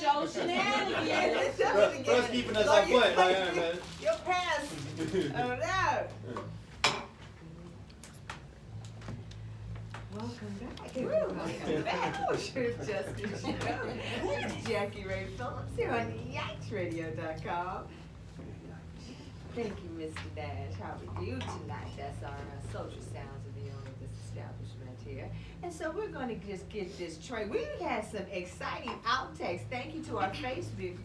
show shenanigans. First keeping us on point. Like, all right, man. Your pants. Oh no. Welcome back. Welcome back. Oh, sure, Justice Show. It's Jackie Ray Phillips here on YikesRadio.com. Thank you, Mr. Dash. How are you tonight? That's our social sounds of the owner of this establishment here. And so we're going to just get this train. We had some exciting outtakes. Thank you to our Facebook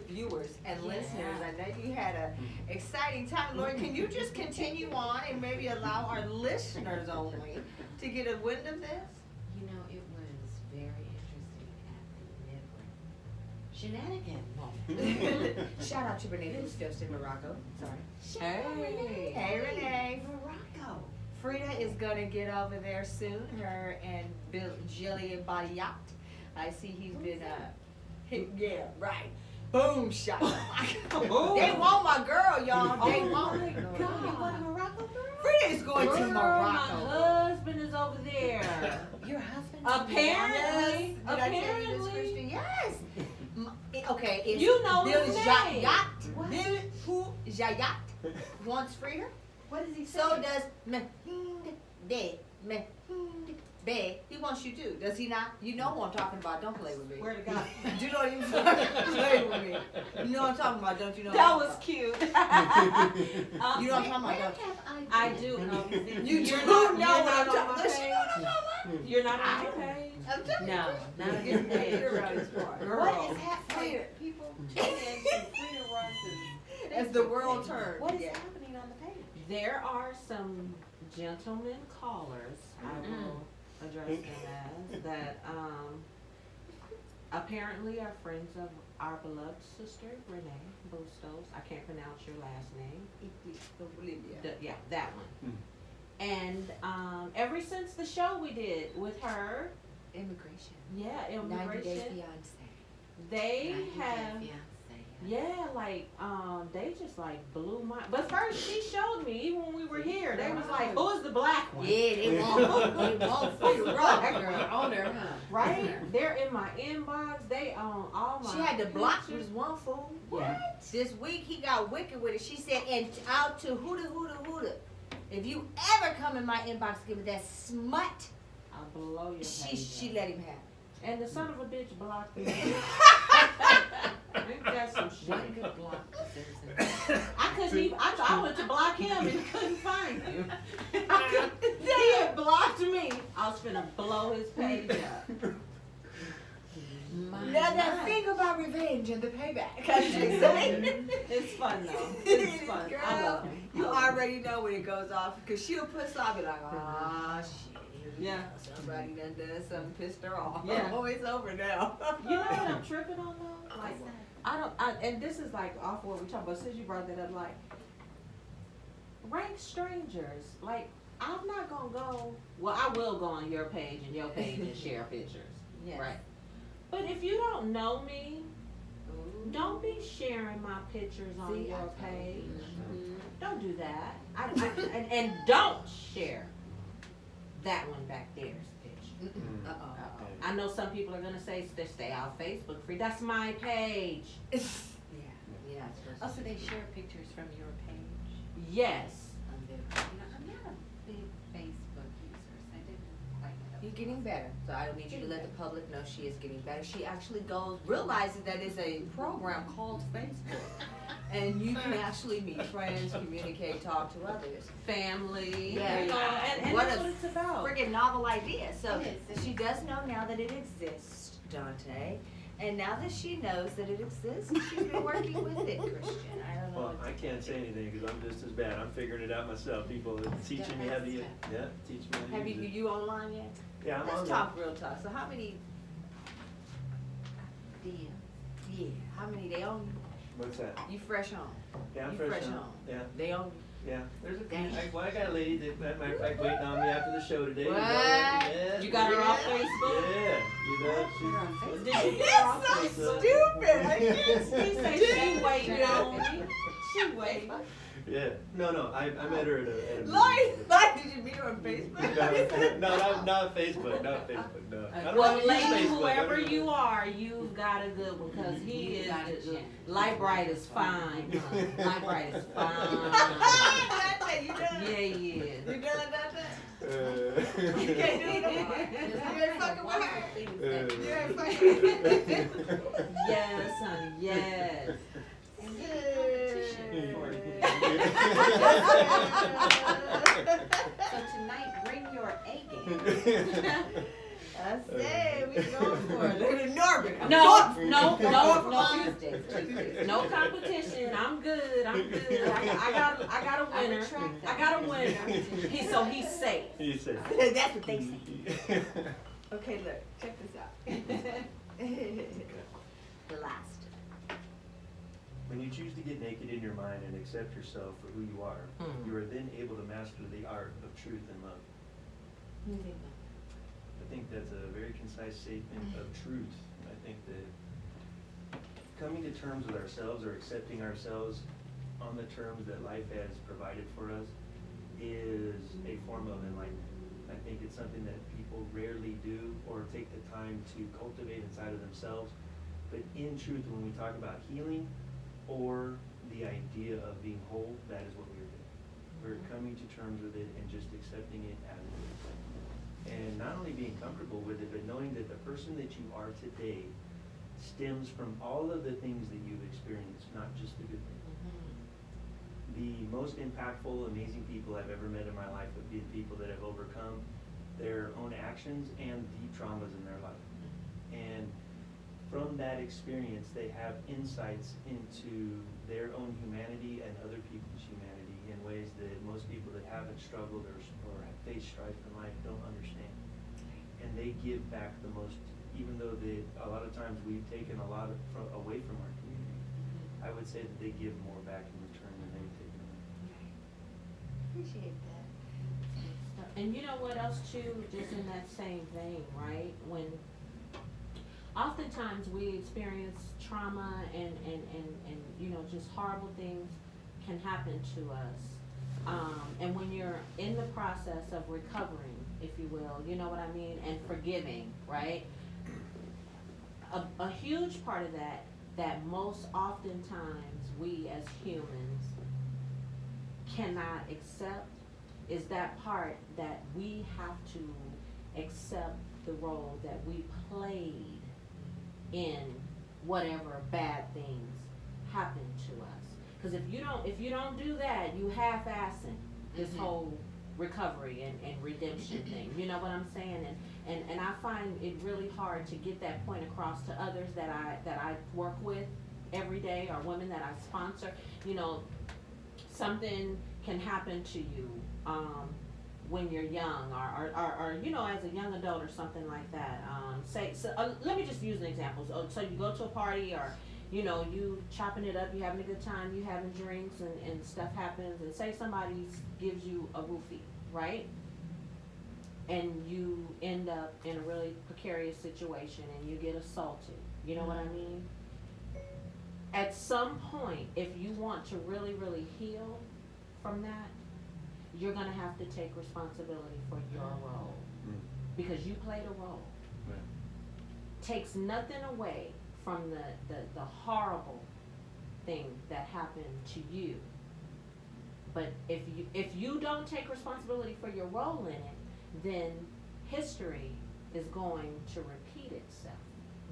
viewers and listeners. I know you had an exciting time. Lori, can you just continue on and maybe allow our listeners only to get a wind of this? You know, it was very interesting at the midway. Shenanigan moment. Shout out to Renee, who's just in Morocco. Sorry. Hey. Hey, Renee. Morocco. Frida is going to get over there soon. Her and Jillian Badiat. I see he's been yeah, right. Boom shot. They want my girl, y'all. They want my God. You want a Morocco girl? Frida is going to Morocco. My husband is over there. Your husband? Apparently. Did I tell you this, Christian? Yes. Okay, it's You know Bill his name. Jayat. Bill who Jayat wants Frida. What does he say? So does Mehind Be. He wants you too. Does he not? You know who I'm talking about. Don't play with me. Where to God? You don't even play with me. You know what I'm talking about, don't you know? That was cute. You know what I'm talking about, don't you? I do. You do You're know not what I'm on talking my about. She page. know what I'm talking about. You're not on my page. I'm telling you. No, not on You're this page. around this part. Girl. What is happening? People tune in to Frida Russ's As the world turns. What is Yeah. happening on the page? There are some gentlemen callers, I will address them as, that apparently are friends of our beloved sister, Renee Bustos. I can't pronounce your last name. Yeah, that one. And ever since the show we did with her, Immigration. yeah, 90 Day immigration, Fiance. they have, yeah, like, they just like blew my, but first she showed me, even when we were here, they was like, who's the black one? Yeah, they want Frida Rock, girl, on her, huh? Right? They're in my inbox, they own all my She had to block pictures. this one fool. Yeah. This week he got wicked with it. She said, and out to hooda. If you ever come in my inbox, give me that smut. I'll blow your She page let him have it. up. And the son of a bitch blocked me. Ain't that some shit? One good block deserves I couldn't even, I went to block him and couldn't find you. He had blocked me. I was finna blow his page up. Now that thing about revenge and the payback. It's fun though. It's fun. I Girl, love him. you already know when it goes off because she'll put something like, ah, shit. Yeah. Somebody done something, pissed her off. Yeah. Oh, it's over now. You know what I'm tripping on though? Like, and this is like off what we talking about, since you brought that up, like, rank strangers. Like, I'm not gonna go, well, I will go on your page and share pictures. Yes. Right. But if you don't know me, don't be sharing my pictures on your page. Don't do that. And don't share that one back there's picture. I know some people are gonna say stay off Facebook free. That's my page. Yeah. Oh, so they share pictures from your page? Yes. On their, I'm not a big Facebook user, so I didn't quite know. You're getting better. So I don't need you to let the public know she is getting better. She actually realizes that it's a program called Facebook. And you can actually meet friends, communicate, talk to others. Family. Yeah. You know, and What that's a what it's about. Friggin' novel idea. So It is. she does know now that it exists, Dante. And now that she knows that it exists, she's been working with it, Christian. I don't know. Well, I can't say anything because I'm just as bad. I'm figuring it out myself. People are teaching me how to use it. Yeah, teach me how to Have use it. you online yet? Yeah, I'm Let's on talk real talk. So how many? DM. Yeah. How many they own you? What's that? You fresh on? Yeah, I'm You fresh fresh on. on. Yeah, They own yeah. There's a few. Dang. I got a lady that, matter of fact, waiting on me after the show today. What? Yeah, You got her off yeah. Facebook? Yeah, you know, You're on Facebook? Did you you. get her off It's so Facebook? stupid. I can't He said she waiting on me. She waiting. Yeah. No, I met her at a Lloyd, did you meet her on Facebook? No, not Facebook, no. I don't Well, use lady, Facebook. whoever I don't you know. are, you've got a good one, cause he You is, got a gem. Light Bright is fine, huh? Light Bright is fine. Dante, you done? Yeah, he is. You done, Dante? Uh, You can't do it no more. You ain't fucking with her. You ain't fucking with her. Yes, honey, yes. And get a competition for it. So tonight, bring your A game. I said, we going for it. Look at Norbert. I'm No, going no, for it. no, Tuesdays, Tuesdays. no competition. I'm good. I got a I winner. retract that. I got a winner. So he's safe. You said. That's what they say. Okay, look, check this out. Blast. When you choose to get naked in your mind and accept yourself for who you are, you are then able to master the art of truth and love. I think that's a very concise statement of truth. I think that coming to terms with ourselves or accepting ourselves on the terms that life has provided for us is a form of enlightenment. I think it's something that people rarely do or take the time to cultivate inside of themselves. But in truth, when we talk about healing or the idea of being whole, that is what we're doing. We're coming to terms with it and just accepting it as it is. And not only being comfortable with it, but knowing that the person that you are today stems from all of the things that you've experienced, not just the good things. The most impactful, amazing people I've ever met in my life would be the people that have overcome their own actions and deep traumas in their life. And from that experience, they have insights into their own humanity and other people's humanity in ways that most people that haven't struggled or have faced strife in life don't understand. And they give back the most, even though a lot of times we've taken a lot away from our community. I would say that they give more back in return than they've taken away. Appreciate that. And you know what else too, just in that same vein, right? When oftentimes we experience trauma and you know, just horrible things can happen to us. And when you're in the process of recovering, if you will, you know what I mean, and forgiving, right? A huge part of that most oftentimes we as humans cannot accept is that part that we have to accept the role that we played in whatever bad things happen to us. Because if you don't do that, you half-assing this whole recovery and redemption thing. You know what I'm saying? And I find it really hard to get that point across to others that I work with every day, or women that I sponsor. You know, something can happen to you when you're young, or you know, as a young adult or something like that. Let me just use an example. So you go to a party, or you know, you chopping it up, you having a good time, you having drinks, and stuff happens, and say somebody gives you a roofie, right? And you end up in a really precarious situation, and you get assaulted. You know what I mean? At some point, if you want to really, really heal from that, you're gonna have to take responsibility for your role, because you played a role. Right. Takes nothing away from the horrible thing that happened to you. But if you don't take responsibility for your role in it, then history is going to repeat itself.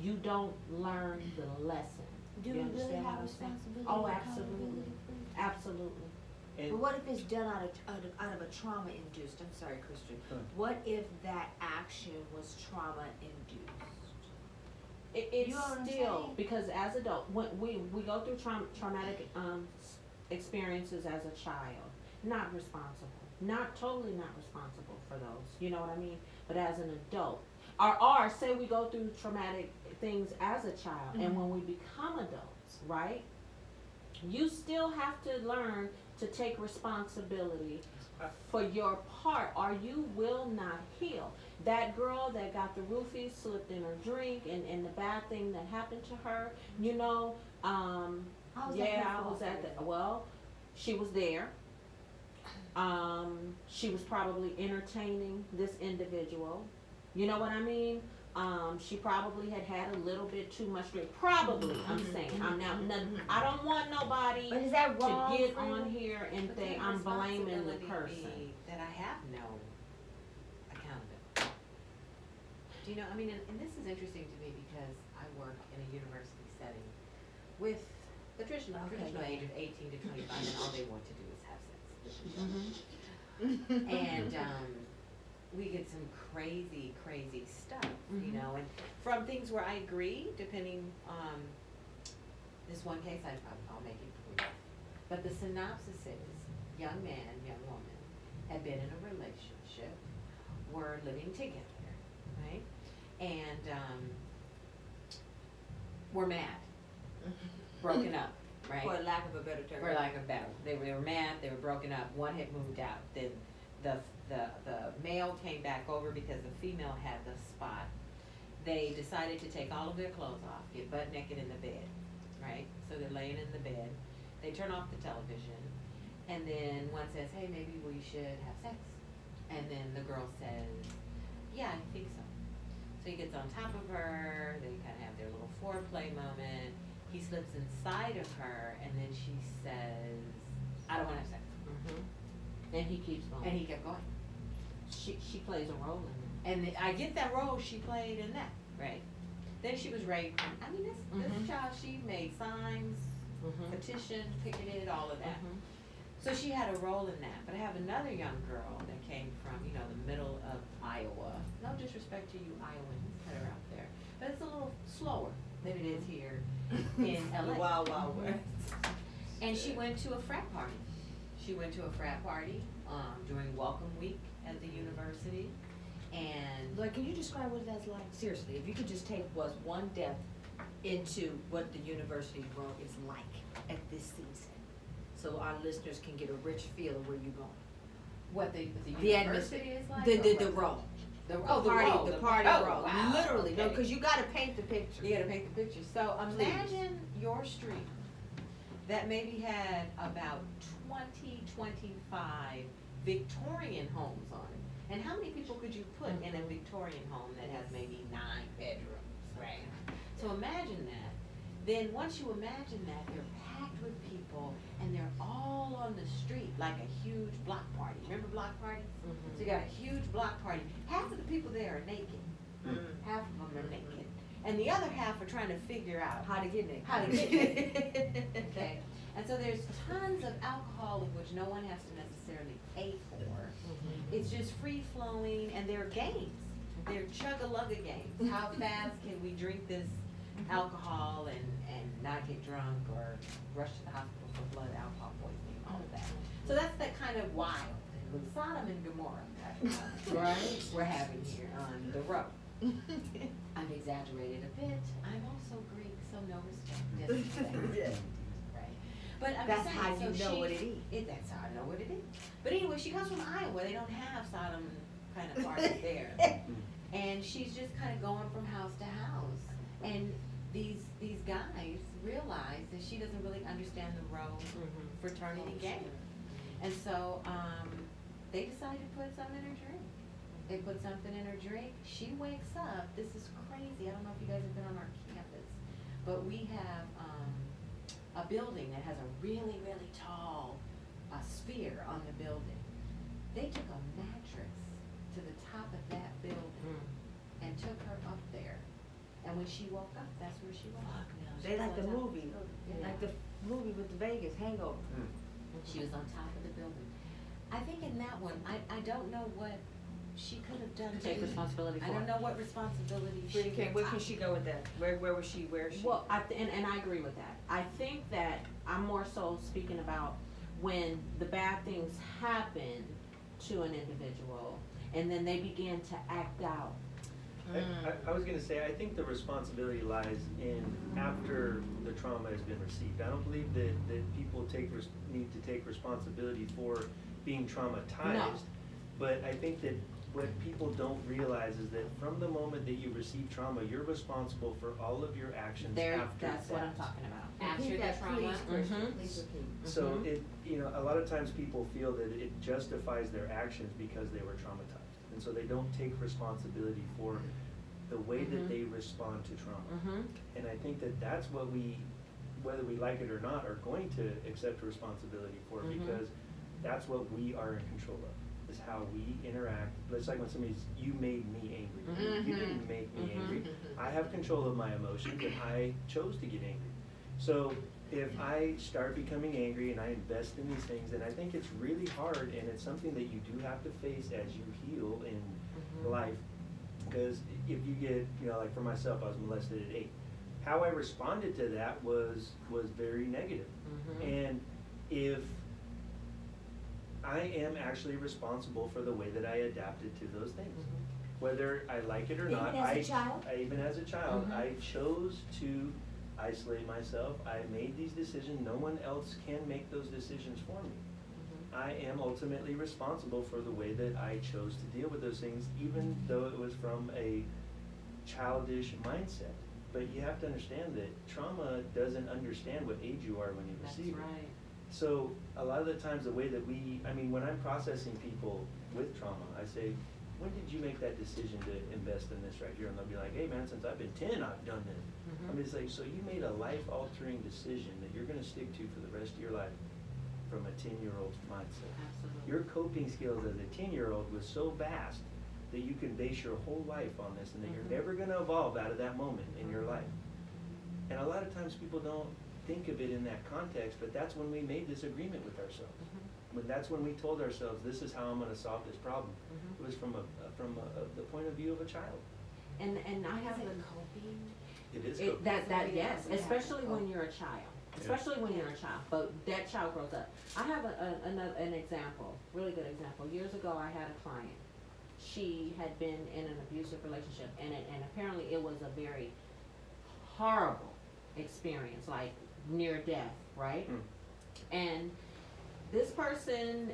You don't learn the lesson. Do You we really understand what have I'm saying? responsibility? Oh, and absolutely. accountability for it? Absolutely. And But what if it's done out of a trauma induced? I'm sorry, Christian. Huh. What if that action was trauma induced? It's You know what I'm still, saying? because as adults, when we go through traumatic experiences as a child, not totally not responsible for those, you know what I mean? But as an adult, or say we go through traumatic things as a child, and when we become adults, right? You still have to learn to take responsibility for your part, or you will not heal. That girl that got the roofie, slipped in her drink, and the bad thing that happened to her, you know, How was that yeah, her I fault? was at the, well, She was there. She was probably entertaining this individual. You know what I mean? She probably had a little bit too much drink. Probably, I'm saying. I don't want nobody But is that wrong? to get on here and But think the I'm blaming the responsibility person. be that I have no accountability. Do you know, I mean, and this is interesting to me because I work in a university setting with the traditional age of 18 to 25, and all they want to do is have sex. And we get some crazy stuff, you know, and from things where I agree, depending on this one case, I'll make it brief. But the synopsis is, young man, young woman, had been in a relationship, were living together, right? And were mad, broken up, right? For lack of a better term. For lack of better. They were mad, they were broken up, one had moved out, then the male came back over because the female had the spot. They decided to take all of their clothes off, get butt naked in the bed, right? So they're laying in the bed, they turn off the television, and then one says, hey, maybe we should have sex. And then the girl says, yeah, I think so. So he gets on top of her, they kind of have their little foreplay moment. He slips inside of her, and then she says, I don't want to have sex. And he keeps going. And he kept going. She plays a role in it. And I get that role she played in that, right? Then she was raped. I mean, this child, she made signs, petitioned, picketed, all of that. So she had a role in that. But I have another young girl that came from, you know, the middle of Iowa. No disrespect to you Iowans that are out there. But it's a little slower than it is here in LA. Wild West. And she went to a frat party. She went to a frat party during Welcome Week at the university. And Like, can you describe what that's like? Seriously, if you could just take was one depth into what the university world is like at this season, so our listeners can get a rich feel of where you're going. what the The university is like? The role. The The role. party, the party oh, role. wow, Literally, no, okay. because you gotta paint the picture. You gotta paint the picture. So imagine your street that maybe had about 25 Victorian homes on it. And how many people could you put in a Victorian home that has maybe 9 bedrooms, right? So imagine that. Then once you imagine that, they're packed with people and they're all on the street like a huge block party. Remember block parties? So you got a huge block party. Half of the people there are naked. Half of them are naked. And the other half are trying to figure out How to get naked. how to get naked. Okay? And so there's tons of alcohol of which no one has to necessarily pay for. It's just free flowing, and there are games. They're chug-a-lugga games. How fast can we drink this alcohol and not get drunk or rush to the hospital for blood alcohol poisoning, all of that. So that's that kind of wild, Sodom and Gomorrah type of Right. we're having here on the road. I'm exaggerated a bit. I'm also Greek, so no respect. Just right. But I'm That's saying, how so you know what it is. That's how I know what it is. But anyway, she comes from Iowa. They don't have Sodom kind of parties there. And she's just kind of going from house to house. And these guys realize that she doesn't really understand the role fraternity game. And so they decided to put something in her drink. They put something in her drink. She wakes up. This is crazy. I don't know if you guys have been on our campus, but we have a building that has a really, really tall sphere on the building. They took a mattress to the top of that building and took her up there. And when she woke up, that's where she was. They like the movie, Yeah. like the movie with the Vegas Hangover. She was on top of the building. I think in that one, I don't know what she could have done. Take responsibility for I don't it. know what responsibility she Where could. can she go with that? Where was she? Where is she? Well, and I agree with that. I think that I'm more so speaking about when the bad things happen to an individual and then they begin to act out. I was gonna say, I think the responsibility lies in after the trauma has been received. I don't believe that people need to take responsibility for being traumatized. No. But I think that what people don't realize is that from the moment that you receive trauma, you're responsible for all of your actions after That's what I'm that. talking about. After Repeat the that, trauma. please, Christian, Mhm. please repeat. So Mhm. it, a lot of times people feel that it justifies their actions because they were traumatized. And so they don't take responsibility for the way that Mhm. they respond to trauma. Mhm. And I think that that's what we, whether we like it or not, are going to accept responsibility for, Mhm. because that's what we are in control of, is how we interact. It's like when somebody's, you made me angry. Mhm. You didn't make me Mhm. angry. I have control of my emotions and I chose to get angry. So if I start becoming angry and I invest in these things, then I think it's really hard, and it's something that you do have to face as you heal in Mhm. life. Because if you get, like for myself, I was molested at 8. How I responded to that was very negative. Mhm. And if I am actually responsible for the way that I adapted to those things, Mhm. whether I like it or Even not. as a child? Even as a child, Mhm. I chose to isolate myself. I made these decisions. No one else can make those decisions for me. I am ultimately responsible for the way that I chose to deal with those things, even though it was from a childish mindset. But you have to understand that trauma doesn't understand what age you are when you That's receive it. right. So a lot of the times the way that when I'm processing people with trauma, I say, when did you make that decision to invest in this right here? And they'll be like, hey man, since I've been 10, I've done this. Mhm. I'm just like, so you made a life-altering decision that you're gonna stick to for the rest of your life from a 10-year-old's mindset. Absolutely. Your coping skills as a 10-year-old was so vast that you can base your whole life on this, and that Mhm. you're never gonna evolve out of that moment in your Mhm. life. And a lot of times people don't think of it in that context, but that's when we made this agreement with ourselves. Mhm. That's when we told ourselves, this is how I'm gonna solve this problem. Mhm. It was from the point of view of a child. And I have Is it the coping? It is It, coping. yes, We have to especially when cope. you're a child. Especially when you're a child, but that child grows up. I have an example, really good example. Years ago, I had a client. She had been in an abusive relationship, and apparently it was a very horrible experience, like near death, right? Mm. And this person,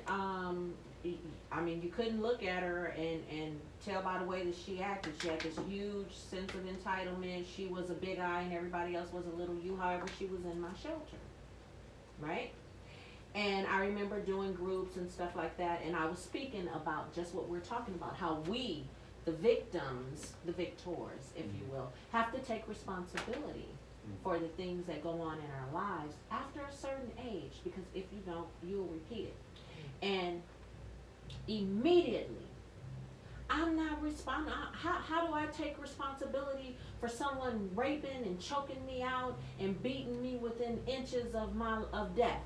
you couldn't look at her and tell by the way that she acted. She had this huge sense of entitlement. She was a big I and everybody else was a little you. However, she was in my shelter, right? And I remember doing groups and stuff like that, and I was speaking about just what we're talking about, how we, the victims, the victors, if you will, have to take responsibility for the things that go on in our lives after a certain age, because if you don't, you'll repeat it. And immediately, I'm not responding. How do I take responsibility for someone raping and choking me out and beating me within inches of death?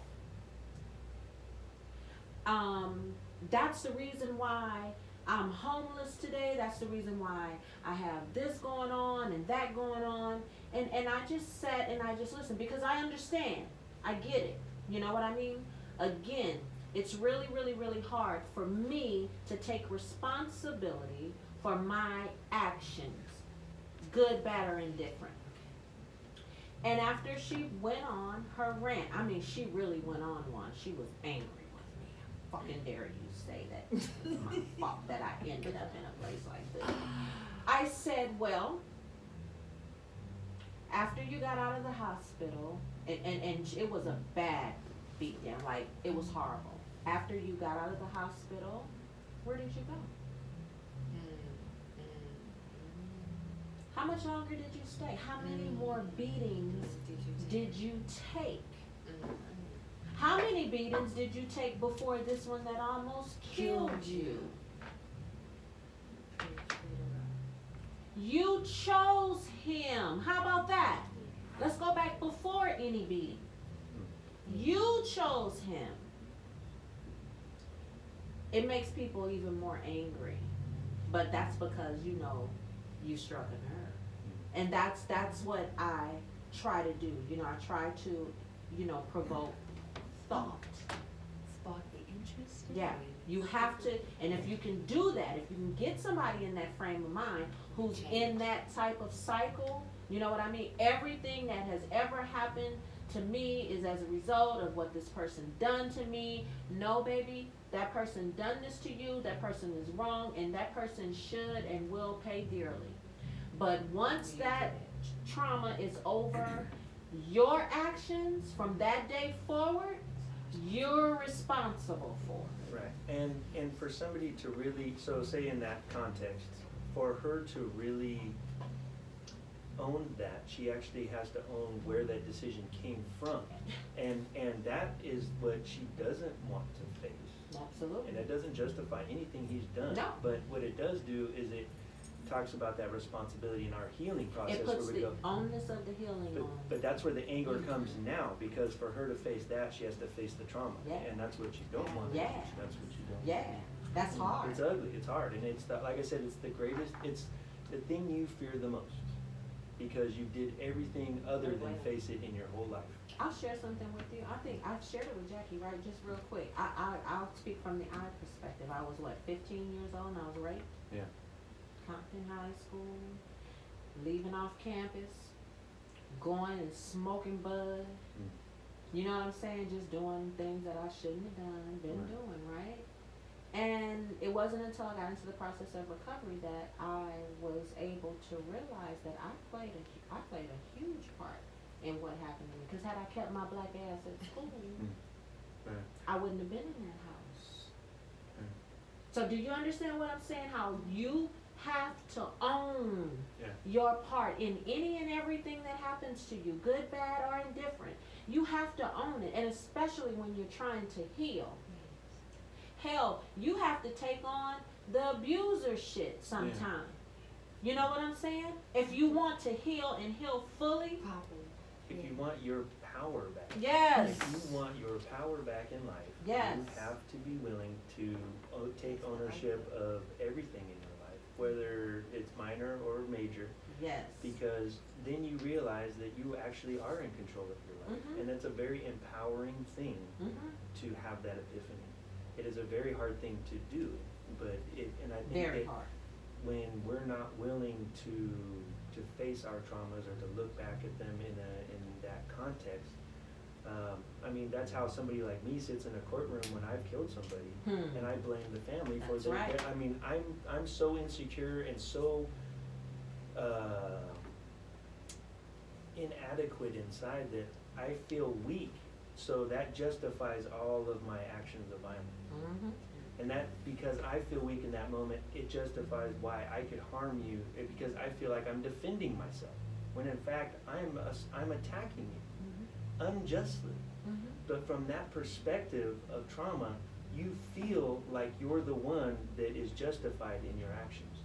That's the reason why I'm homeless today. That's the reason why I have this going on and that going on. And I just sat and I just listened, because I understand. I get it. You know what I mean? Again, it's really, really, really hard for me to take responsibility for my actions, good, bad, or indifferent. And after she went on her rant, she really went on one. She was angry with me. How fucking dare you say that it's my fault that I ended up in a place like this. I said, well, after you got out of the hospital, and it was a bad beatdown, like it was horrible. After you got out of the hospital, where did you go? How much longer did you stay? How many more beatings did you take? How many beatings did you take before this one that almost killed you? You chose him. How about that? Let's go back before any beating. You chose him. It makes people even more angry. But that's because, you struck a nerve. And that's what I try to do. I try to, provoke thought. Spark the interest. Yeah, you have to, and if you can do that, if you can get somebody in that frame of mind who's in that type of cycle, You know what I mean? Everything that has ever happened to me is as a result of what this person done to me. No, baby, that person done this to you, that person is wrong, and that person should and will pay dearly. But once that trauma is over, your actions from that day forward, you're responsible for. Right, and for somebody to really, so say in that context, for her to really own that, she actually has to own where that decision came from. And that is what she doesn't want to face. Absolutely. And that doesn't justify anything he's done. No. But what it does do is it talks about that responsibility in our healing process It puts where we the go. onus of the healing on. But that's where the anger comes now, because for her to face that, she has to face the trauma. Yeah. And that's what you don't want. Yeah. That's what you don't Yeah, want. that's hard. It's ugly, it's hard, and it's, like I said, it's the greatest, it's the thing you fear the most. Because you did everything other than face it in your whole life. I'll share something with you. I think I've shared it with Jackie, right? Just real quick. I'll speak from the I perspective. I was 15 years old and I was raped. Yeah. Compton High School, leaving off campus, going and smoking bud. You know what I'm saying? Just doing things that I shouldn't have done, been Right. doing, right? And it wasn't until I got into the process of recovery that I was able to realize that I played a huge part in what happened to me. Because had I kept my black ass at school, Right. I wouldn't have been in that house. Right. So do you understand what I'm saying? How you have to own Yeah. your part in any and everything that happens to you, good, bad, or indifferent. You have to own it, and especially when you're trying to heal. Hell, you have to take on the abuser shit sometime. You know what I'm saying? If you want to heal and heal fully. If you want your power back. Yes. If you want your power back in life. Yes. You have to be willing to take ownership of everything in your life, whether it's minor or major. Yes. Because then you realize that you actually are in control of your life. Mhm. And that's a very empowering thing Mhm. to have that epiphany. It is a very hard thing to do, but and I think Very that hard. when we're not willing to face our traumas or to look back at them in that context, I mean, that's how somebody like me sits in a courtroom when I've killed somebody, and I blame the family for That's their. right. I mean, I'm so insecure and so inadequate inside that I feel weak. So that justifies all of my actions of violence. Mhm. And that, because I feel weak in that moment, it justifies why I could harm you, because I feel like I'm defending myself. When in fact, I'm attacking you unjustly. Mhm. But from that perspective of trauma, you feel like you're the one that is justified in your actions.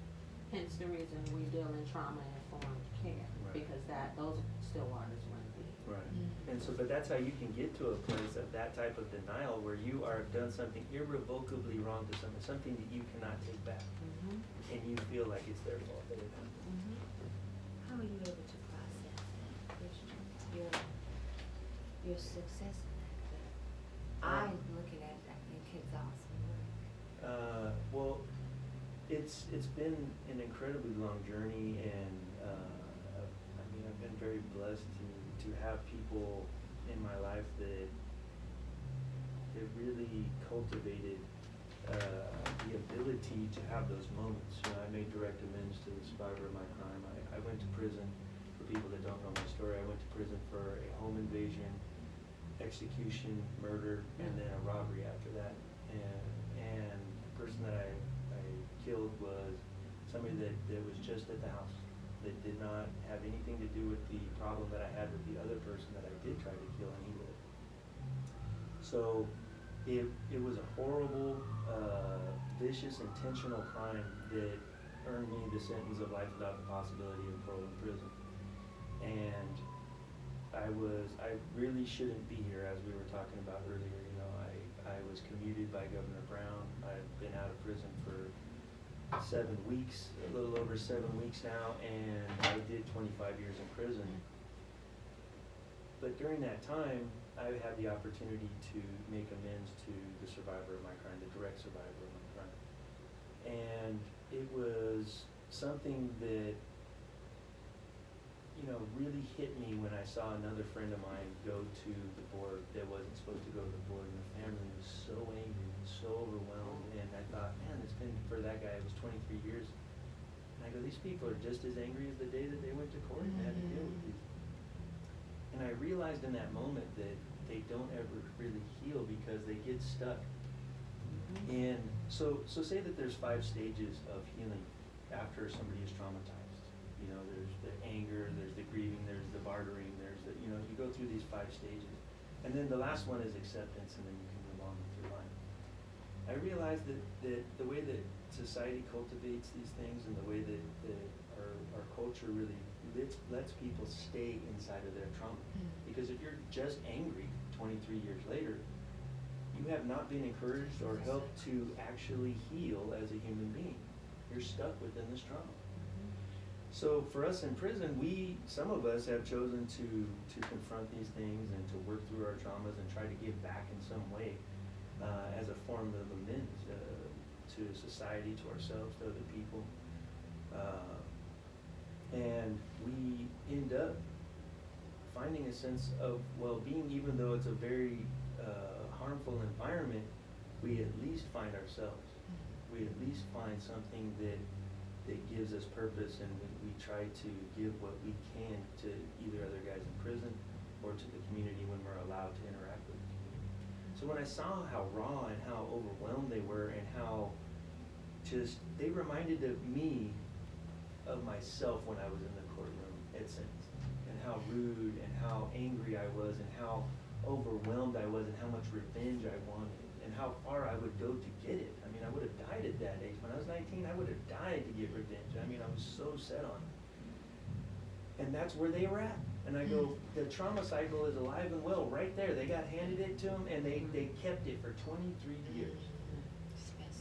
Hence the reason we deal in trauma-informed care, Right. because those still waters run deep. Right. And so, but that's how you can get to a place of that type of denial where you are done something irrevocably wrong to someone, something that you cannot take back, Mhm. and you feel like it's their fault that it happened. Mhm. How are you able to process that, Christian? Your success in that? I'm looking at it, I think it's awesome work. Well, it's been an incredibly long journey, and I mean, I've been very blessed to have people in my life that really cultivated the ability to have those moments. You know, I made direct amends to the survivor of my crime. I went to prison. For people that don't know my story, I went to prison for a home invasion, execution, murder, and then a robbery after that. And the person that I killed was somebody that was just at the house, that did not have anything to do with the problem that I had with the other person that I did try to kill, and he lived. So it was a horrible, vicious, intentional crime that earned me the sentence of life without the possibility of parole in prison. And I really shouldn't be here, as we were talking about earlier. You know, I was commuted by Governor Brown. I've been out of prison for 7 weeks, a little over 7 weeks now, and I did 25 years in prison. But during that time, I had the opportunity to make amends to the survivor of my crime, the direct survivor of my crime. And it was something that really hit me when I saw another friend of mine go to the board that wasn't supposed to go to the board, and the family was so angry and so overwhelmed, and I thought, man, it's been, for that guy, it was 23 years. And I go, these people are just as angry as the day that they went to court and had to deal with these. And I realized in that moment that they don't ever really heal because they get stuck. And so say that there's 5 stages of healing after somebody is traumatized. There's the anger, there's the grieving, there's the bartering, there's the, you go through these 5 stages. And then the last one is acceptance, and then you can move on with your life. I realized that the way that society cultivates these things and the way that our culture really lets people stay inside of their trauma. Because if you're just angry 23 years later, you have not been encouraged or helped to actually heal as a human being. You're stuck within this trauma. So for us in prison, some of us have chosen to confront these things and to work through our traumas and try to give back in some way as a form of amends to society, to ourselves, to other people. And we end up finding a sense of well-being, even though it's a very harmful environment. We at least find ourselves. We at least find something that gives us purpose, and we try to give what we can to either other guys in prison or to the community when we're allowed to interact with the community. So when I saw how raw and how overwhelmed they were, and how just they reminded me of myself when I was in the courtroom at sentencing, and how rude and how angry I was, and how overwhelmed I was, and how much revenge I wanted, and how far I would go to get it. I mean, I would have died at that age. When I was 19, I would have died to get revenge. I mean, I was so set on it. And that's where they were at. And I go, the trauma cycle is alive and well right there. They got handed it to them, and they kept it for 23 years.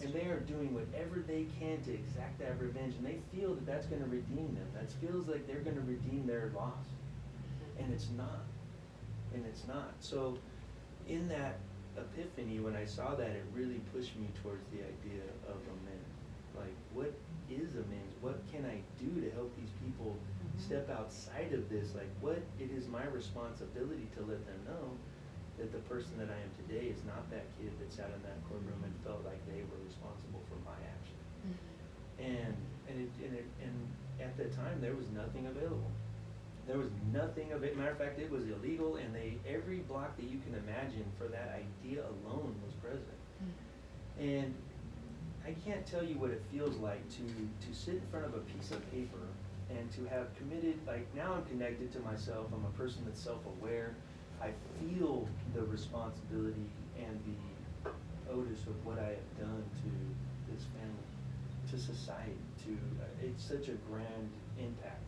And they are doing whatever they can to exact that revenge, and they feel that that's going to redeem them. That feels like they're going to redeem their loss. And it's not. And it's not. So in that epiphany, when I saw that, it really pushed me towards the idea of amends. Like, what is amends? What can I do to help these people step outside of this? Like, what it is my responsibility to let them know that the person that I am today is not that kid that sat in that courtroom and felt like they were responsible for my action. And at the time, there was nothing available. There was nothing of it. Matter of fact, it was illegal, and every block that you can imagine for that idea alone was present. And I can't tell you what it feels like to sit in front of a piece of paper and to have committed, like, now I'm connected to myself. I'm a person that's self-aware. I feel the responsibility and the onus of what I have done to this family, to society, it's such a grand impact.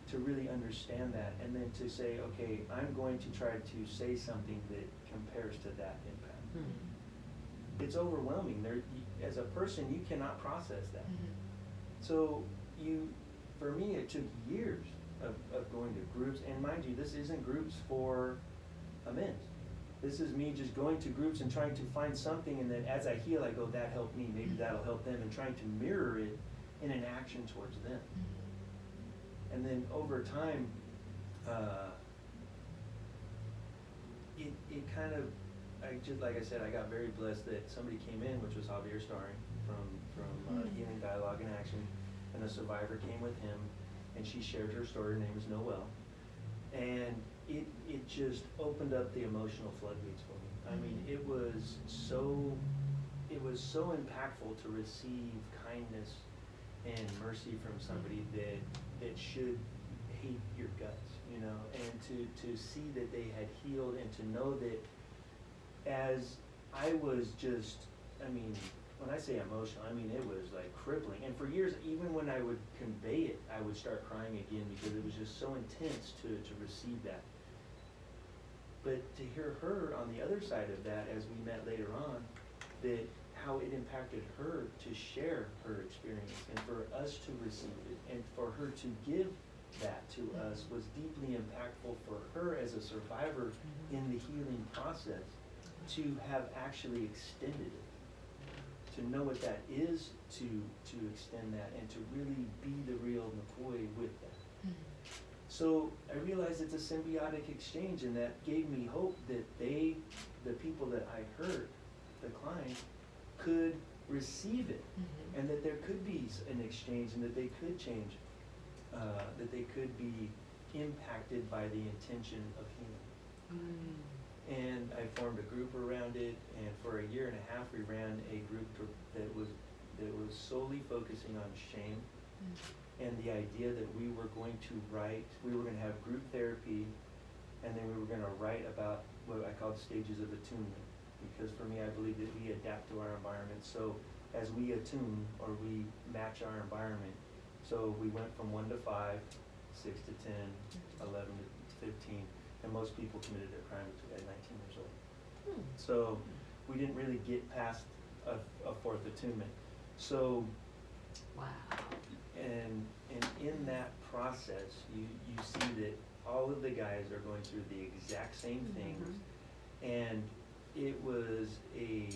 To really understand that, and then to say, okay, I'm going to try to say something that compares to that impact. It's overwhelming. As a person, you cannot process that. So for me, it took years of going to groups, and mind you, this isn't groups for amends. This is me just going to groups and trying to find something, and then as I heal, I go, that helped me, maybe that'll help them, and trying to mirror it in an action towards them. And then over time, it kind of, like I said, I got very blessed that somebody came in, which was Javier Starring from Healing Dialogue in Action, and a survivor came with him, and she shared her story. Her name is Noelle, and it just opened up the emotional floodgates for me. I mean, it was so impactful to receive kindness and mercy from somebody that should hate your guts, and to see that they had healed, and to know that as I was just, I mean, when I say emotional, I mean, it was like crippling. And for years, even when I would convey it, I would start crying again because it was just so intense to receive that. But to hear her on the other side of that, as we met later on, that how it impacted her to share her experience, and for us to receive it, and for her to give that to us was deeply impactful for her as a survivor in the healing process, to have actually extended it, to know what that is, to extend that, and to really be the real McCoy with that. So I realized it's a symbiotic exchange, and that gave me hope that the people that I hurt, the client, could receive it, and that there could be an exchange, and that they could change, that they could be impacted by the intention of healing. And I formed a group around it, and for a year and a half we ran a group that was solely focusing on shame, and the idea that we were going to have group therapy, and then we were going to write about what I called stages of attunement, because for me I believe that we adapt to our environment. So as we attune, or we match our environment, so we went from 1 to 5, 6 to 10, 11 to 15, and most people committed a crime at 19 years old. So we didn't really get past a fourth attunement. So, Wow. and in that process, you see that all of the guys are going through the exact same things, and it was a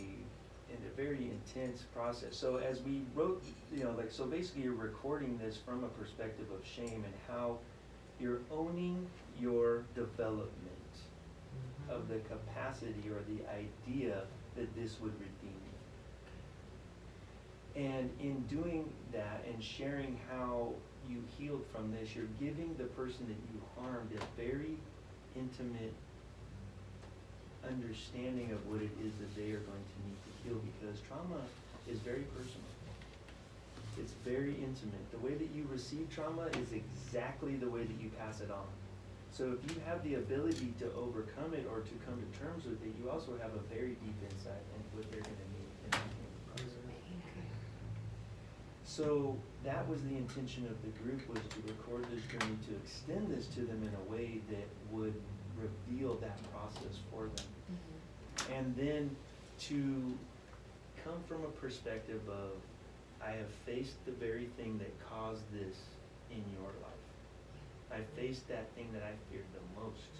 very intense process. So as we wrote, so basically you're recording this from a perspective of shame, and how you're owning your development of the capacity or the idea that this would redeem you. And in doing that and sharing how you healed from this, you're giving the person that you harmed a very intimate understanding of what it is that they are going to need to heal, because trauma is very personal. It's very intimate. The way that you receive trauma is exactly the way that you pass it on. So if you have the ability to overcome it or to come to terms with it, you also have a very deep insight into what they're going to need in the healing process. So that was the intention of the group, was to record this journey, to extend this to them in a way that would reveal that process for them. And then to come from a perspective of, I have faced the very thing that caused this in your life. I faced that thing that I feared the most,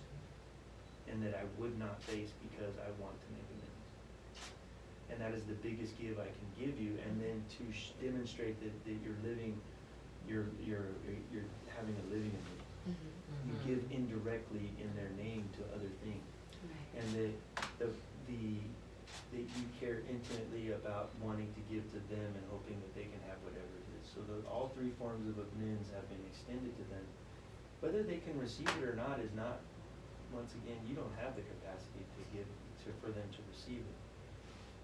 and that I would not face because I want to make amends. And that is the biggest give I can give you. And then to demonstrate that you're living, you're having a living in me. You give indirectly in their name to other things, and that you care intimately about wanting to give to them and hoping that they can have whatever it is. So all three forms of amends have been extended to them. Whether they can receive it or not is not, once again, you don't have the capacity to give for them to receive it.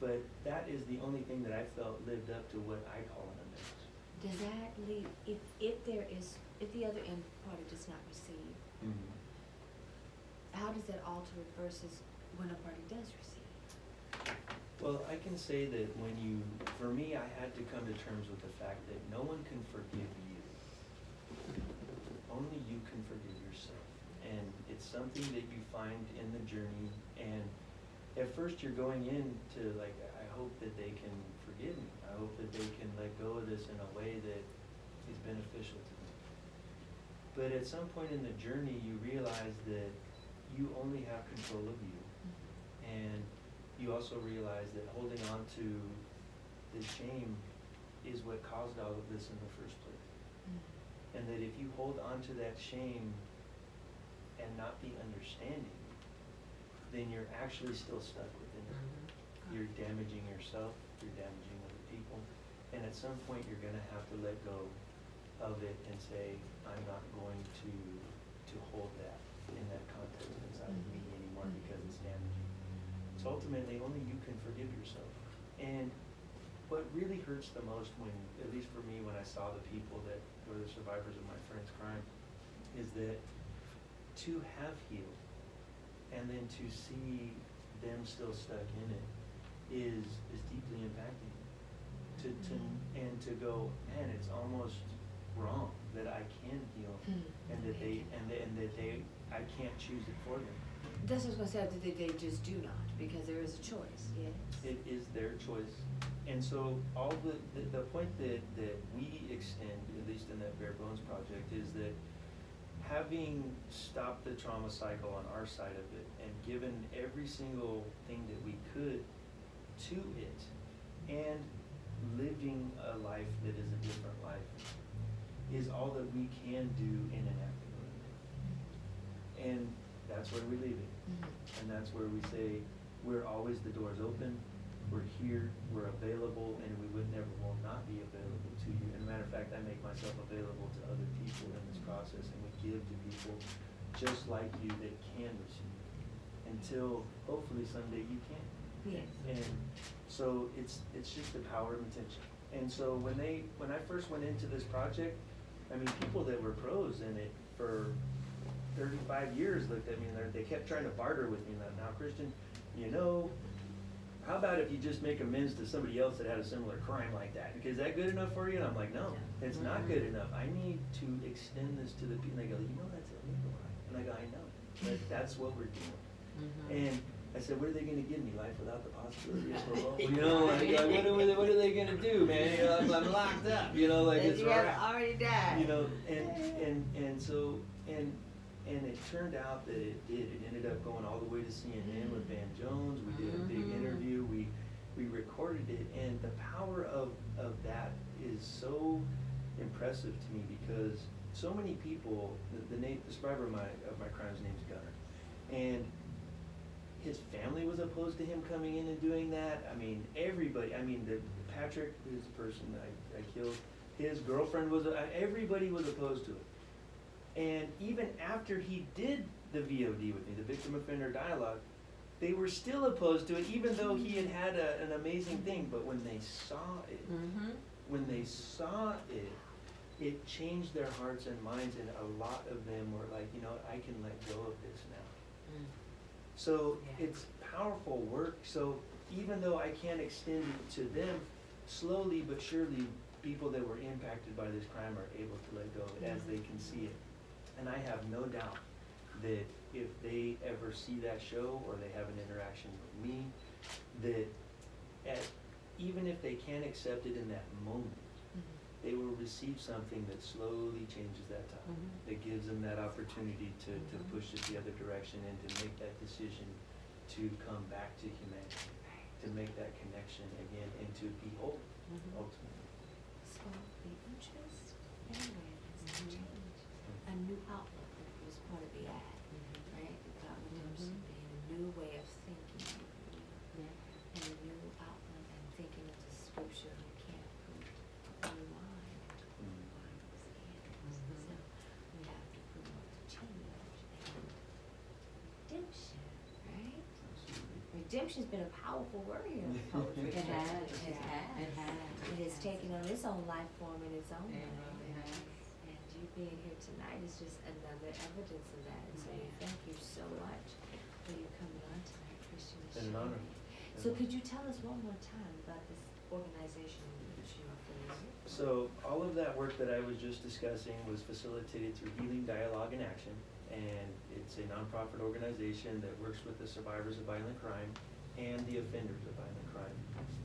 But that is the only thing that I felt lived up to what I call an amends. Does that leave, if the other end party does not receive, how does that alter it versus when a party does receive? Well, I can say that for me, I had to come to terms with the fact that no one can forgive you. Only you can forgive yourself. And it's something that you find in the journey, and at first you're going into like, I hope that they can forgive me. I hope that they can let go of this in a way that is beneficial to them. But at some point in the journey, you realize that you only have control of you. And you also realize that holding on to the shame is what caused all of this in the first place. And that if you hold on to that shame and not the understanding, then you're actually still stuck within it. You're damaging yourself, you're damaging other people, and at some point you're going to have to let go of it and say, I'm not going to hold that in that context inside of me anymore because it's damaging. So ultimately, only you can forgive yourself. And what really hurts the most when, at least for me, when I saw the people that were the survivors of my friend's crime, is that to have healed and then to see them still stuck in it is deeply impacting. And to go, man, it's almost wrong that I can heal and that I can't choose it for them. That's what I was going to say, they just do not, because there is a choice, yes. It is their choice. And so all the point that we extend, at least in that Bare Bones project, is that having stopped the trauma cycle on our side of it and given every single thing that we could to it, and living a life that is a different life, is all that we can do in an active moment. And that's where we leave it. And that's where we say, we're always, the door's open, we're here, we're available, and we would never will not be available to you. And a matter of fact, I make myself available to other people in this process, and we give to people just like you that can receive, until hopefully someday you can. Yes. And so it's just the power of intention. And so when I first went into this project, I mean, people that were pros in it for 35 years looked at me and they kept trying to barter with me. Now, Christian, how about if you just make amends to somebody else that had a similar crime like that? Is that good enough for you? And I'm like, no, it's not good enough. I need to extend this to the people. And they go, that's illegal, right? And I go, I know, but that's what we're doing. And I said, what are they gonna give me? Life without the possibility of parole? What are they gonna do, man? I'm locked up, it's You have already died. And it turned out that it did. It ended up going all the way to CNN with Van Jones. We did a big interview. We recorded it, and the power of that is so impressive to me, because so many people. The survivor of my crime's name's Gunner, and his family was opposed to him coming in and doing that. I mean, everybody. I mean, Patrick, who's the person I killed, his girlfriend was. Everybody was opposed to it. And even after he did the VOD with me, the victim offender dialogue, they were still opposed to it, even though he had an amazing thing. But when they saw it, it changed their hearts and minds, and a lot of them were like, I can let go of this now. So it's powerful work. So even though I can't extend it to them, slowly but surely, people that were impacted by this crime are able to let go as they can see it. And I have no doubt that if they ever see that show or they have an interaction with me, that even if they can't accept it in that moment, they will receive something that slowly changes that time, that gives them that opportunity to push it the other direction and to make that decision to come back to humanity, to make that connection again, and to be whole, ultimately. So the interest anyway has changed. A new outlook was part of the ad, right? About redemption being a new way of thinking, and a new outlook and thinking of the scripture. You can't put new wine into old wine. So we have to promote the change and redemption, right? Redemption's been a powerful word here in poetry. It has. It has taken on its own life form in its own way. It has. And you being here tonight is just another evidence of that. And so we thank you so much for you coming on tonight, Christian. It's been an honor. So could you tell us one more time about this organization which you are affiliated with? So all of that work that I was just discussing was facilitated through Healing Dialogue in Action, and it's a nonprofit organization that works with the survivors of violent crime and the offenders of violent crime,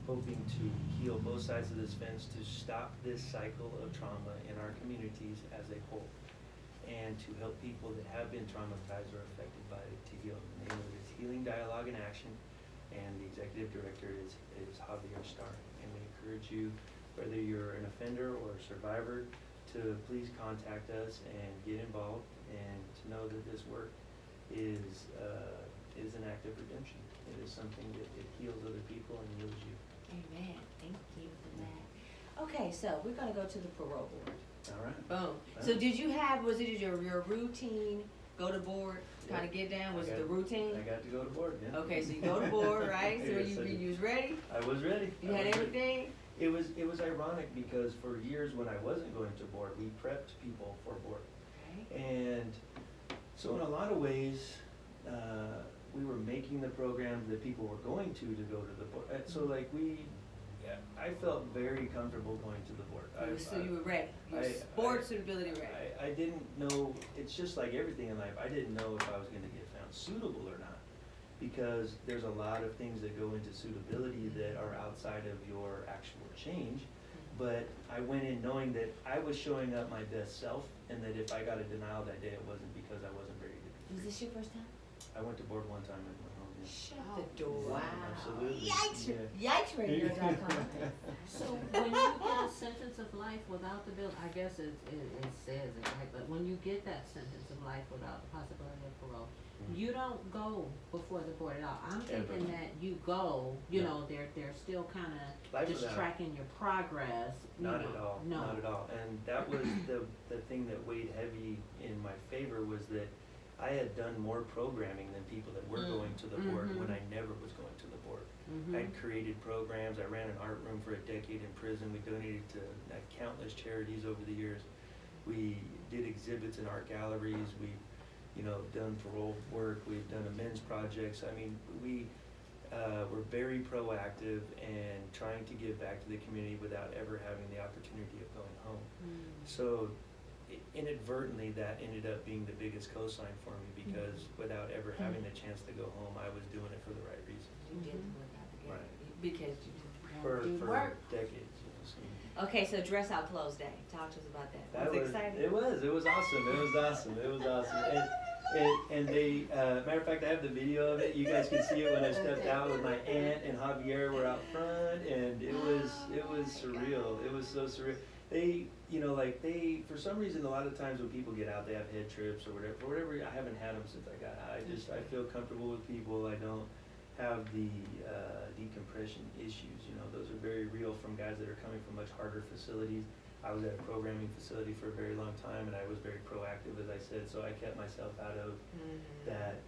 hoping to heal both sides of this fence to stop this cycle of trauma in our communities as a whole, and to help people that have been traumatized or affected by it to heal. The name of it is Healing Dialogue in Action, and the executive director is Javier Starr. And we encourage you, whether you're an offender or a survivor, to please contact us and get involved, and to know that this work is an act of redemption. It is something that it heals other people and heals you. Amen. Thank you for that. Okay, so we're gonna go to the parole board. All right. Boom. So was it your routine, go to board, kind of get down? Was it the routine? I got to go to board, yeah. Okay, so you go to board, right? So Yes, I did. you was ready? I was ready. You had everything? It was ironic because for years when I wasn't going to board, we prepped people for board. Okay. And so in a lot of ways, we were making the programs that people were going to go to the board. So I felt very comfortable going to the board. So you were ready? You were board suitability ready? I didn't know, it's just like everything in life, I didn't know if I was gonna get found suitable or not. Because there's a lot of things that go into suitability that are outside of your actual change. But I went in knowing that I was showing up my best self, and that if I got a denial that day, it wasn't because I wasn't ready to be. Was this your first time? I went to board one time and went home, yeah. Shut the door. Wow. Absolutely. Yikesradio.com. So when you get a sentence of life without the bill, I guess it says it, right? But when you get that sentence of life without the possibility of parole, you don't go before the board at all. I'm thinking Ever. that you go, you No. know, they're still kinda Life just without- tracking your progress. you Not know. at all, No. not at all. And that was the thing that weighed heavy in my favor was that I had done more programming than people that were going to the board when I never was going to the board. I'd created programs, I ran an art room for a decade in prison, we donated to countless charities over the years. We did exhibits in art galleries, we've, done parole work, we've done amends projects. I mean, we were very proactive and trying to give back to the community without ever having the opportunity of going home. So inadvertently, that ended up being the biggest cosign for me because without ever having the chance to go home, I was doing it for the right reasons. You didn't work out the Right. game because you For do work. decades, so. Okay, so dress out clothes day. Talk to us about that. That Was it exciting? It was awesome. And they, matter of fact, I have the video of it. You guys can see it when I stepped out with my aunt and Javier were out front, and it was surreal. It was so surreal. They, for some reason, a lot of times when people get out, they have head trips or whatever. For whatever, I haven't had them since I got out. I feel comfortable with people. I don't have the decompression issues. Those are very real from guys that are coming from much harder facilities. I was at a programming facility for a very long time, and I was very proactive, as I said, so I kept myself out of that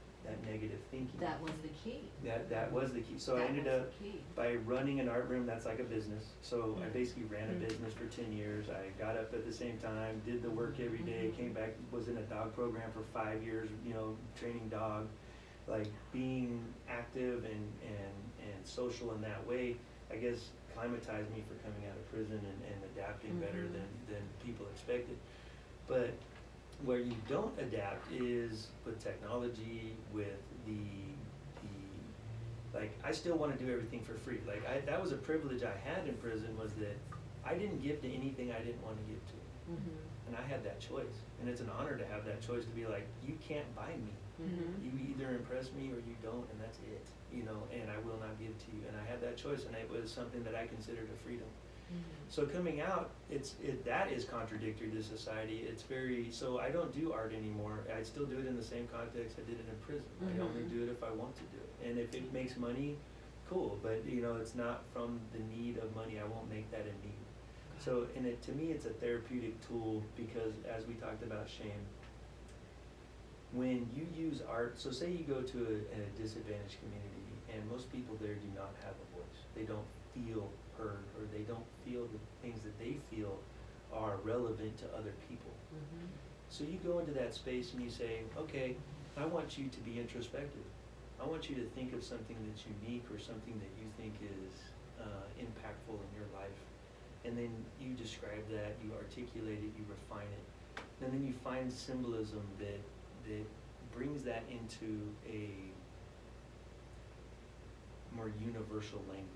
negative thinking. That was the key. That was the key. So I That ended was up, the key. by running an art room, that's like a business. So I basically ran a business for 10 years. I got up at the same time, did the work every day, came back, was in a dog program for 5 years, training dog, like being active and social in that way, I guess climatized me for coming out of prison and adapting better than people expected. But where you don't adapt is with technology, with like, I still want to do everything for free. Like, that was a privilege I had in prison, was that I didn't give to anything I didn't want to give to. And I had that choice. And it's an honor to have that choice to be like, you can't buy me. You either impress me or you don't, and that's it. And I will not give to you. And I had that choice, and it was something that I considered a freedom. So coming out, that is contradictory to society. So I don't do art anymore. I still do it in the same context I did it in prison. I only do it if I want to do it. And if it makes money, cool. But it's not from the need of money. I won't make that a need. So, to me, it's a therapeutic tool because, as we talked about shame, when you use art, so say you go to a disadvantaged community, and most people there do not have a voice. They don't feel heard, or they don't feel the things that they feel are relevant to other people. So you go into that space and you say, okay, I want you to be introspective. I want you to think of something that's unique or something that you think is impactful in your life. And then you describe that, you articulate it, you refine it. And then you find symbolism that brings that into a more universal language.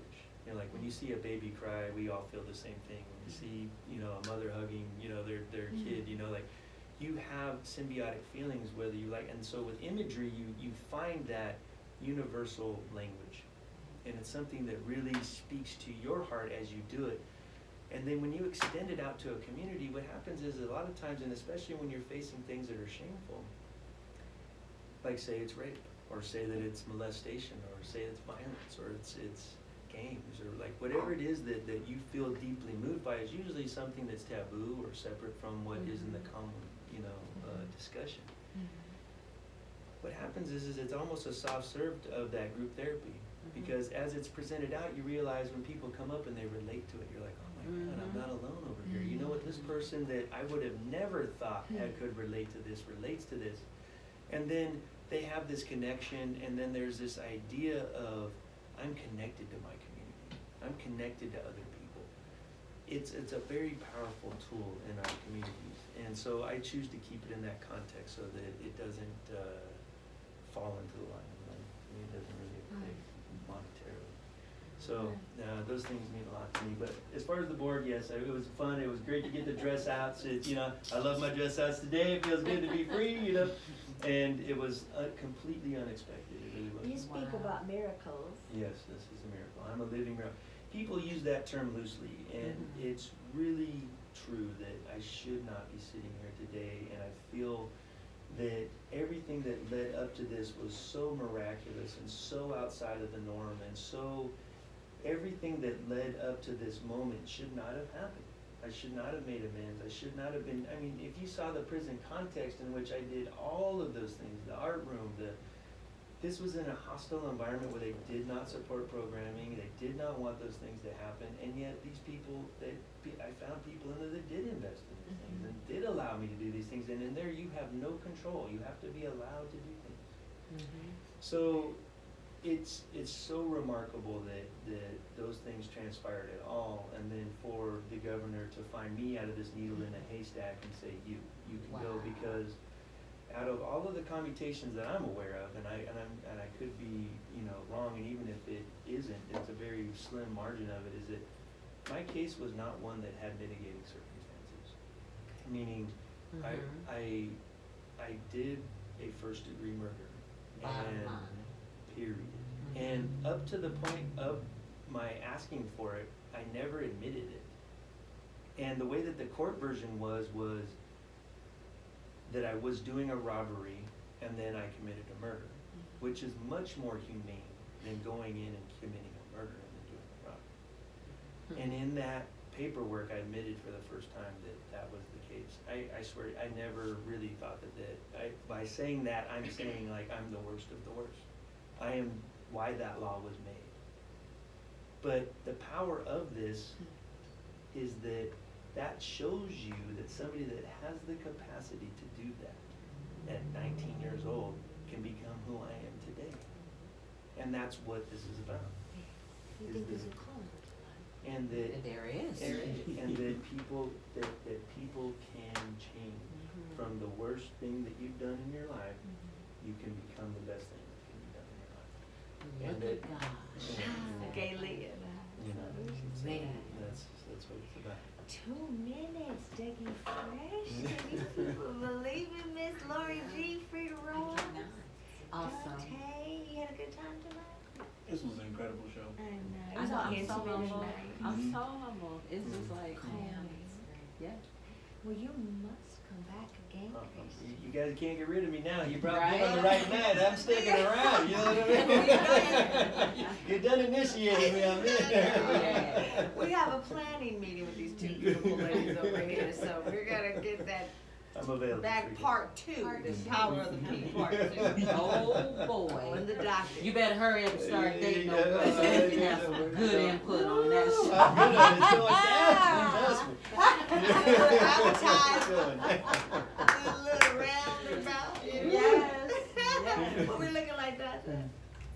Like when you see a baby cry, we all feel the same thing. When you see, a mother hugging, their kid, like you have symbiotic feelings whether you like. And so with imagery, you find that universal language. And it's something that really speaks to your heart as you do it. And then when you extend it out to a community, what happens is a lot of times, and especially when you're facing things that are shameful, like say it's rape, or say that it's molestation, or say it's violence, or it's games, or like whatever it is that you feel deeply moved by is usually something that's taboo or separate from what is in the common, discussion. What happens is it's almost a soft serve of that group therapy, because as it's presented out, you realize when people come up and they relate to it, you're like, oh my God, I'm not alone over here. You know what, this person that I would have never thought could relate to this relates to this. And then they have this connection, and then there's this idea of, I'm connected to my community. I'm connected to other people. It's a very powerful tool in our communities. And so I choose to keep it in that context so that it doesn't fall into the line of money. It doesn't really affect monetarily. So, those things mean a lot to me, but as far as the board, yes, it was fun, it was great to get the dress outs, I love my dress outs today, it feels good to be free, and it was completely unexpected, it really was. You speak about miracles. Yes, this is a miracle. I'm a living miracle. People use that term loosely, and it's really true that I should not be sitting here today, and I feel that everything that led up to this was so miraculous and so outside of the norm, and so everything that led up to this moment should not have happened. I should not have made amends. I should not have been, if you saw the prison context in which I did all of those things, the art room, this was in a hostile environment where they did not support programming, they did not want those things to happen, and yet these people, I found people in there that did invest in these things and did allow me to do these things, and in there you have no control, you have to be allowed to do things. So it's so remarkable that those things transpired at all, and then for the governor to find me out of this needle in a haystack and say, you can go, because out of all of the commutations that I'm aware of, and I could be wrong, and even if it isn't, it's a very slim margin of it, is that my case was not one that had mitigating circumstances. Meaning, I did a first degree murder, and period. And up to the point of my asking for it, I never admitted it. And the way that the court version was that I was doing a robbery and then I committed a murder, which is much more humane than going in and committing a murder and then doing a robbery. And in that paperwork, I admitted for the first time that was the case. I swear, I never really thought by saying that, I'm saying like I'm the worst of the worst. I am why that law was made. But the power of this is that shows you that somebody that has the capacity to do that at 19 years old can become who I am today. And that's what this is about. You think there's a call? And that There is. and that people can change from the worst thing that you've done in your life. You can become the best thing that can be done in your life. And Look that, at God. Gaily. Man. that's what it's about. 2 minutes, Dougie Fresh. Can these people believe in Miss Lori G. Frida Ross? Awesome. Dante, you had a good time tonight? This was an incredible show. I know. It I was know, all I'm so intimate and humble. nice. I'm so humble. It's just like, man, yeah. Well, you must come back again, Chris. You guys can't get rid of me now. You brought me Right. on the right night. I'm sticking around. You know what I mean? You done initiated me. I'm in. We have a planning meeting with these 2 beautiful ladies over here, so we're gonna get that I'm available. back part 2, the power of the P part 2. Oh, On boy. the docket. You better hurry up and start dating Yeah, those boys, so you can have some yeah. good input on that I'm shit. good at it. So Advertise. Trust A little roundabout. Yes. What we looking like that?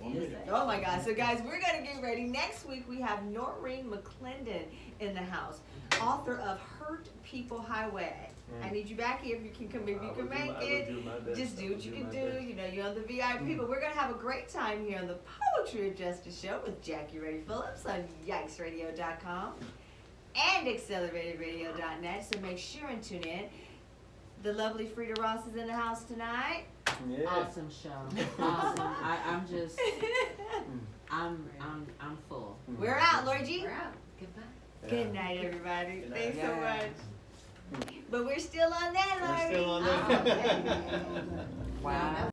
1 minute. Oh my God. So guys, we're gonna get ready. Next week we have Noreen McClendon in the house, author of Hurt People Highway. I need you back here if you can come, if you can make it. Just do what you can do. You know, you're on the VIP, but we're going to have a great time here on the Poetry of Justice show with Jackie Ray Phillips on yikesradio.com and acceleratedраdio.net. So make sure and tune in. The lovely Frida Ross is in the house tonight. Yeah. Awesome show. Awesome. I'm just, I'm full. We're out, Lori G. We're out. Goodbye. Good night, everybody. Good night. Thanks so Yeah. much. But we're still on that, Lori. We're still on Oh, there. okay. Wow.